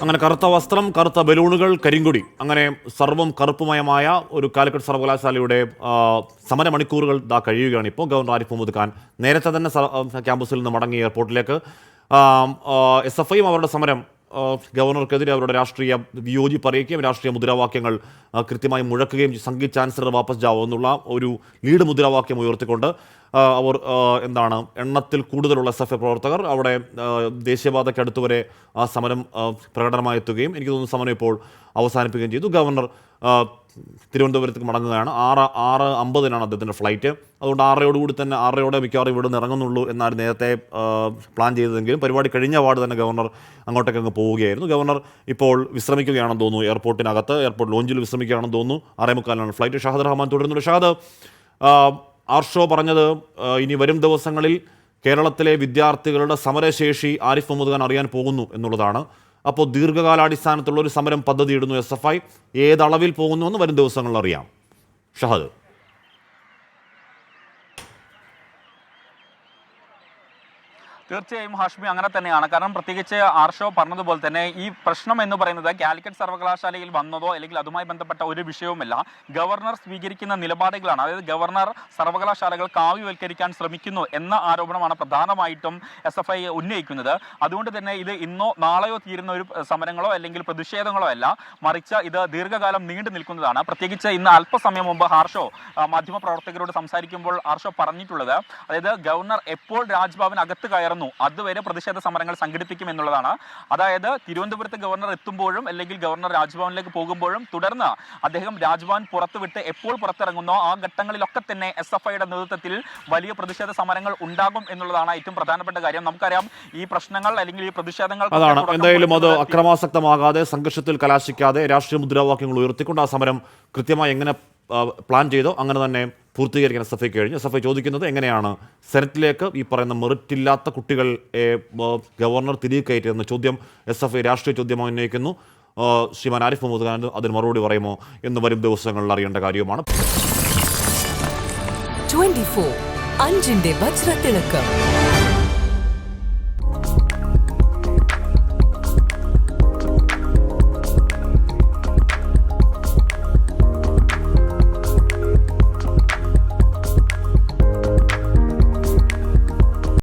അങ്ങനെ കറുത്ത വസ്ത്രം, കറുത്ത ബലൂണുകൾ, കരിങ്കൊടി, അങ്ങനെ സർവ്വം കറുപ്പുമയമായ ഒരു കാലിക്കറ്റ് സർവകലാശാലയുടെ സമര മണിക്കൂറുകൾ കഴിയുകയാണ്. ഇപ്പോൾ ഗവർണർ ആരിഫ് മുഹമ്മദ് ഖാൻ നേരത്തെ തന്നെ ക്യാമ്പസിൽ നിന്ന് മടങ്ങി എയർപോർട്ടിലേക്ക്. SFIയും അവരുടെ സമരം ഗവർണർക്കെതിരെ അവരുടെ രാഷ്ട്രീയ വിയോജിപ്പ് അറിയിക്കുകയും രാഷ്ട്രീയ മുദ്രാവാക്യങ്ങൾ കൃത്യമായി മുഴക്കുകയും സംഗീത് ചാൻസലർ വാപ്പസ് ജാവോ എന്നുള്ള ഒരു ലീഡ് മുദ്രാവാക്യം ഉയർത്തിക്കൊണ്ട് അവർ എണ്ണത്തിൽ കൂടുതലുള്ള SFI പ്രവർത്തകർ അവിടെ ദേശീയപാതയ്ക്ക് വരെ ആ സമരം പ്രകടനമായി എത്തുകയും എനിക്ക് തോന്നുന്നു സമരം ഇപ്പോൾ അവസാനിപ്പിക്കുകയും ചെയ്തു. ഗവർണർ തിരുവനന്തപുരത്തേക്ക് മടങ്ങുകയാണ്. 6:50 അദ്ദേഹത്തിൻ്റെ ഫ്ലൈറ്റ്. അതുകൊണ്ട് 6:00 തന്നെ 6:00 മിക്കവാറും ഇവിടെ നിന്ന് ഇറങ്ങുന്നുള്ളൂ എന്നാണ് നേരത്തെ പ്ലാൻ ചെയ്തതെങ്കിലും പരിപാടി കഴിഞ്ഞ പാട് തന്നെ ഗവർണർ അങ്ങോട്ടേക്ക് അങ്ങ് പോവുകയായിരുന്നു. ഗവർണർ ഇപ്പോൾ വിശ്രമിക്കുകയാണെന്ന് തോന്നുന്നു. എയർപോർട്ട് ലോഞ്ചിൽ വിശ്രമിക്കുകയാണെന്ന് തോന്നുന്നു. 6:45 ഫ്ലൈറ്റ്. ഷാഹദ് റഹ്മാൻ തുടരുന്നുണ്ട്. ഷാഹദ്, ആർഷോ പറഞ്ഞത് ഇനി വരും ദിവസങ്ങളിൽ കേരളത്തിലെ വിദ്യാർത്ഥികളുടെ സമരശേഷി ആരിഫ് മുഹമ്മദ് ഖാൻ അറിയാൻ പോകുന്നു എന്നുള്ളതാണ്. അപ്പോൾ ദീർഘകാലാടിസ്ഥാനത്തുള്ള ഒരു സമരം പദ്ധതി ഇടുന്നു SFI. ഏതളവിൽ പോകുന്നുവെന്ന് വരും ദിവസങ്ങളിൽ അറിയാം. ഷഹദ്. തീർച്ചയായും ഹാഷ്മി, അങ്ങനെ തന്നെയാണ്. കാരണം പ്രത്യേകിച്ച് ആർഷോ പറഞ്ഞതുപോലെ തന്നെ ഈ പ്രശ്നം എന്ന് പറയുന്നത് കാലിക്കറ്റ് സർവകലാശാലയിൽ വന്നതോ അല്ലെങ്കിൽ അതുമായി ബന്ധപ്പെട്ട ഒരു വിഷയവുമല്ല. ഗവർണർ സ്വീകരിക്കുന്ന നിലപാടുകളാണ്. അതായത് ഗവർണർ സർവകലാശാലകൾ കാവ്യവൽക്കരിക്കാൻ ശ്രമിക്കുന്നു എന്ന ആരോപണമാണ് പ്രധാനമായിട്ടും SFI ഉന്നയിക്കുന്നത്. അതുകൊണ്ട് തന്നെ ഇത് ഇന്നോ നാളെയോ തീരുന്ന ഒരു സമരങ്ങളോ അല്ലെങ്കിൽ പ്രതിഷേധങ്ങളോ അല്ല, മറിച്ച് ഇത് ദീർഘകാലം നീണ്ടു നിൽക്കുന്നതാണ്. പ്രത്യേകിച്ച് ഇന്ന് അല്പസമയം മുമ്പ് ആർഷോ മാധ്യമപ്രവർത്തകരോട് സംസാരിക്കുമ്പോൾ ആർഷോ പറഞ്ഞിട്ടുള്ളത്, അതായത് ഗവർണർ എപ്പോൾ രാജ്ഭവനകത്ത് കയറുന്നു അതുവരെ പ്രതിഷേധ സമരങ്ങൾ സംഘടിപ്പിക്കും എന്നുള്ളതാണ്. അതായത് തിരുവനന്തപുരത്ത് ഗവർണർ എത്തുമ്പോഴും അല്ലെങ്കിൽ ഗവർണർ രാജ്ഭവനിലേക്ക് പോകുമ്പോഴും തുടർന്ന് അദ്ദേഹം രാജ്ഭവൻ പുറത്തുവിട്ട് എപ്പോൾ പുറത്തിറങ്ങുന്നോ ആ ഘട്ടങ്ങളിലൊക്കെ തന്നെ SFIയുടെ നേതൃത്വത്തിൽ വലിയ പ്രതിഷേധ സമരങ്ങൾ ഉണ്ടാകും എന്നുള്ളതാണ് ഏറ്റവും പ്രധാനപ്പെട്ട കാര്യം. നമുക്കറിയാം ഈ പ്രശ്നങ്ങൾ അല്ലെങ്കിൽ ഈ പ്രതിഷേധങ്ങൾ എന്തായാലും അത് അക്രമാസക്തമാകാതെ സംഘർഷത്തിൽ കലാശിക്കാതെ രാഷ്ട്രീയ മുദ്രാവാക്യങ്ങൾ ഉയർത്തിക്കൊണ്ട് ആ സമരം കൃത്യമായി എങ്ങനെ പ്ലാൻ ചെയ്തോ അങ്ങനെ തന്നെ പൂർത്തീകരിക്കാൻ SFIക്ക് കഴിഞ്ഞു. SFI ചോദിക്കുന്നത് എങ്ങനെയാണ് സെനറ്റിലേക്ക് ഈ പറയുന്ന മെറിറ്റില്ലാത്ത കുട്ടികൾ ഗവർണർ തിരികെ കയറ്റിയെന്ന ചോദ്യം SFI രാഷ്ട്രീയ ചോദ്യമായി ഉന്നയിക്കുന്നു. ശ്രീമാൻ ആരിഫ് മുഹമ്മദ് ഖാൻ അതിന് മറുപടി പറയുമോ എന്ന് വരും ദിവസങ്ങളിൽ അറിയേണ്ട കാര്യമാണ്. 24 അഞ്ചിന്റെ വജ്രത്തിളക്കം.